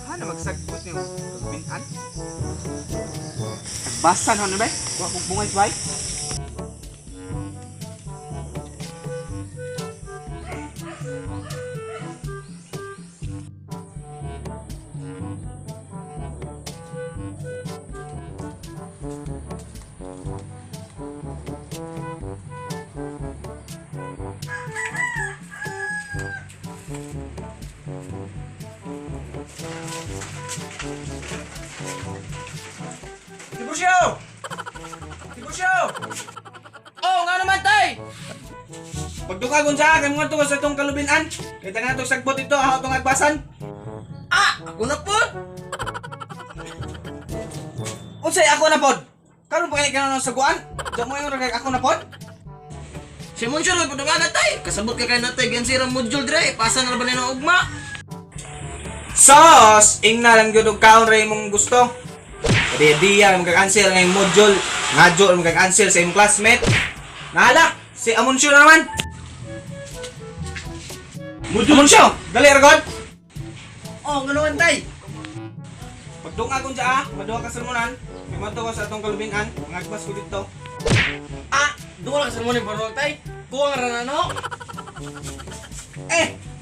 Ano magsagbot yung binan? Basta na ba? Huwag kong bungay bay. Tibusyo! Tibusyo! Oh, nga naman, tay! Pagdukagon sa akin mga tuwas sa itong kalubinan. Kaya nga itong sagbot ito, ako itong agbasan. Ah! Ako na po! Unsay ako na pod? Karon pa kayo ka na saguan? Diyan mo yung ragay ako na pod? Si Monsieur, pagduga na, tay! Kasabot ka kayo na, tay. Gansirang module, dre. Pasa na ba na ng ugma? Sos! Ing na lang yun kaon rin mong gusto. Diya magka-cancel ngayong module. Ngadyo magka-cancel sa iyong classmate. Nahala! Si Amunsyo na naman! Amunsyo! Dali, Aragod! Oh, nga naman, tay! Pagdunga kong dyan maduha ka sermonan. May mato ko sa atong kalubinan. Mangagpas ko dito. Ah! Doon lang sa mo ni Barol, tay. Kuha nga rin ano?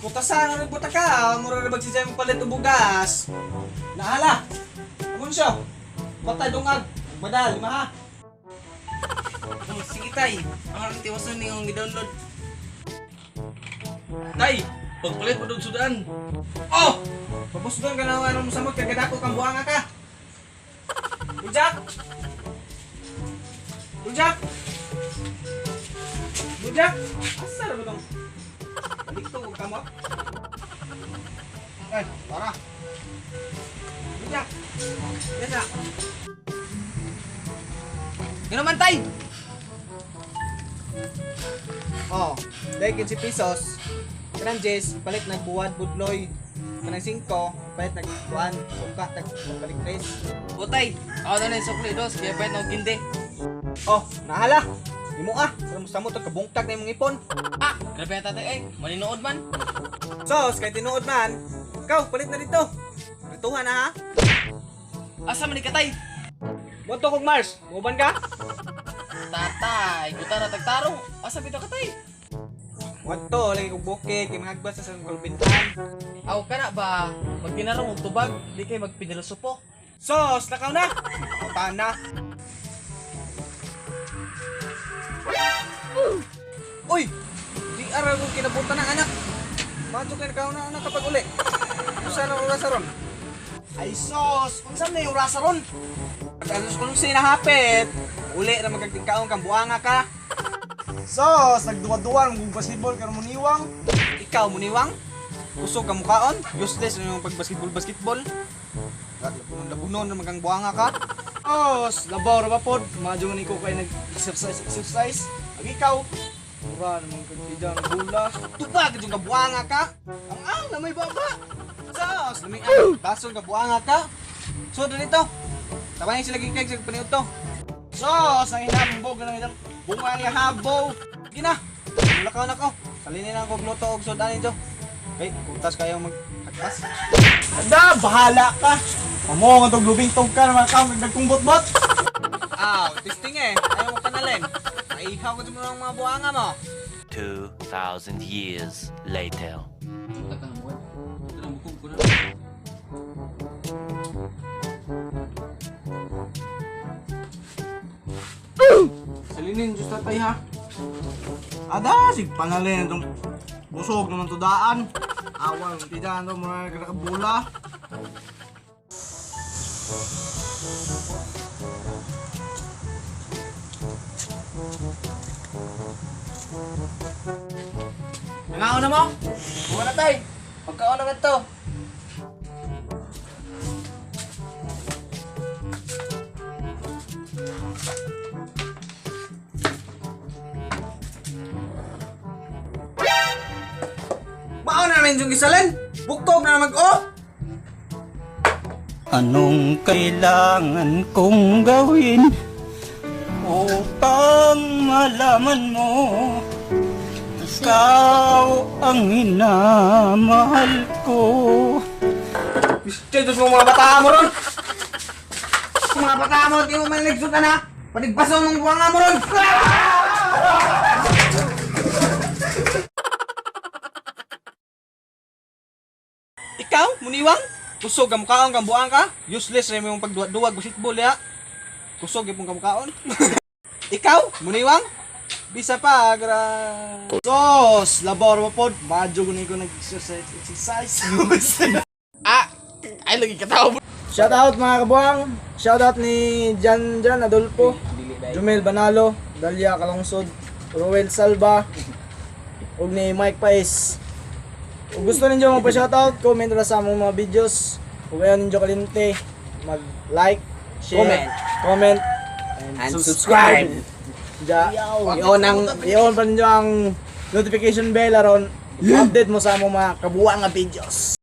Kutasan na rin puta ka. Mura rin magsisay mong palit o bugas. Nahala! Amunsyo! Batay dungag! Badal, lima ha! Oh, sige, tay. Ang harang tiwasan niyo ang i-download. Tay! Pagpalit mo doon sudan. Oh! Papusdoon ka na ano mo samot kagadako kang buhanga ka. Bujak! Bujak! Bujak! Asa na ba itong? Balik to, huwag kamot. Okay, para. Bujak! Yan na. Nga naman, tay! Oh, dahil 15 pesos. Kanang Jess, palit nagbuwad, budloy. Kanang 5, palit nagbuwan, suka, nagbalik tres. O, tay. Ako na lang yung sukli dos. Kaya pwede na gindi. Oh, nahala! Di mo sa mo ito, kabungtag na yung mga ipon. Ah! Grabe na, tatay. Malinood man. Sos, kahit tinuod man, ikaw, palit na dito. Rituhan na ha. Asa man ka, tay? Boto kong Mars, muban ka? Tatay, guta na tagtarong. Asa bito ka, tay? Wato, lagi kong bukid, kay mga agbas sa kulbintan. Aw ka na ba? Magkinarong og tubag, di kay magpinilosopo. Sos, nakaw na! Kautaan na. Uy! Di aral kong kinabutan ng anak. Macho kayo nakaw na anak kapag uli. Saan ang oras ron? Ay sos! Kung saan na yung oras ron? Pag-alos kung sinahapit, uli na magkagtingkaon kang buhanga ka. Sos, nagduwa-duwa ng basketball ka muniwang. Ikaw, muniwang? Kusog ka mukhaon? Useless na yung pag-basketball-basketball? Labunon na magang buhanga ka? Sos, labaw ra ba pod? Madyo ni ko kay nag-exercise. Ang ikaw, mura naman kagidang bula. Tubag yung kabuhanga ka? Ang na may baba. Sos! Laming bason kabuhanga ka? So, dito. Tabayin sila gigkag sa paniod to. Sos, ang hinambog na ng bunga niya habaw. Sige na. Mulakaw na ko. Salinin na ako gluto og sudan ito. Okay, kutas kayo mag-agpas. Anda, bahala ka. Amo nga tong lubing tong ka naman ka nagkumbot-bot. Testing Ayaw mo panalin. Maihaw ko mo ng mga buhanga mo. 2,000 years later. Salinin, Diyos tatay ha. Ada, sig panalin itong busog naman to daan. Awal, tidak ano, mga nakabula. Nangaon na mo? Buka na, tay. Pagkaon naman to. Mao na namin yung gisalin. Buktog na mag-o. Anong kailangan kong gawin upang malaman mo ikaw ang hinamahal ko? Pistitos mo mga bata mo ron. Mga bata mo, di mo maniligso ka na. Paligpasaw ng buwanga mo ron. Ikaw, muniwang? Kusog ang mukhaon kang buang ka? Useless rin mo yung pagduwag basketball ya. Kusog yung kamukhaon. Ikaw, muniwang? Bisa pa, Sos, labor mo po. Madyo ko na ko nag-exercise. Ay, lagi katawa. Shoutout mga kabuang. Shoutout ni Jan Adolfo, Jumel Banalo, Dalia Kalungsod, Roel Salva, ug ni Mike Paes. Kung gusto ninyo magpa-shoutout, comment ra sa among mga videos. Kung ayaw ninyo kalimte, mag-like, share, comment, and subscribe. I-on pa ninyo ang notification bell aron update mo sa among mga kabuang nga videos.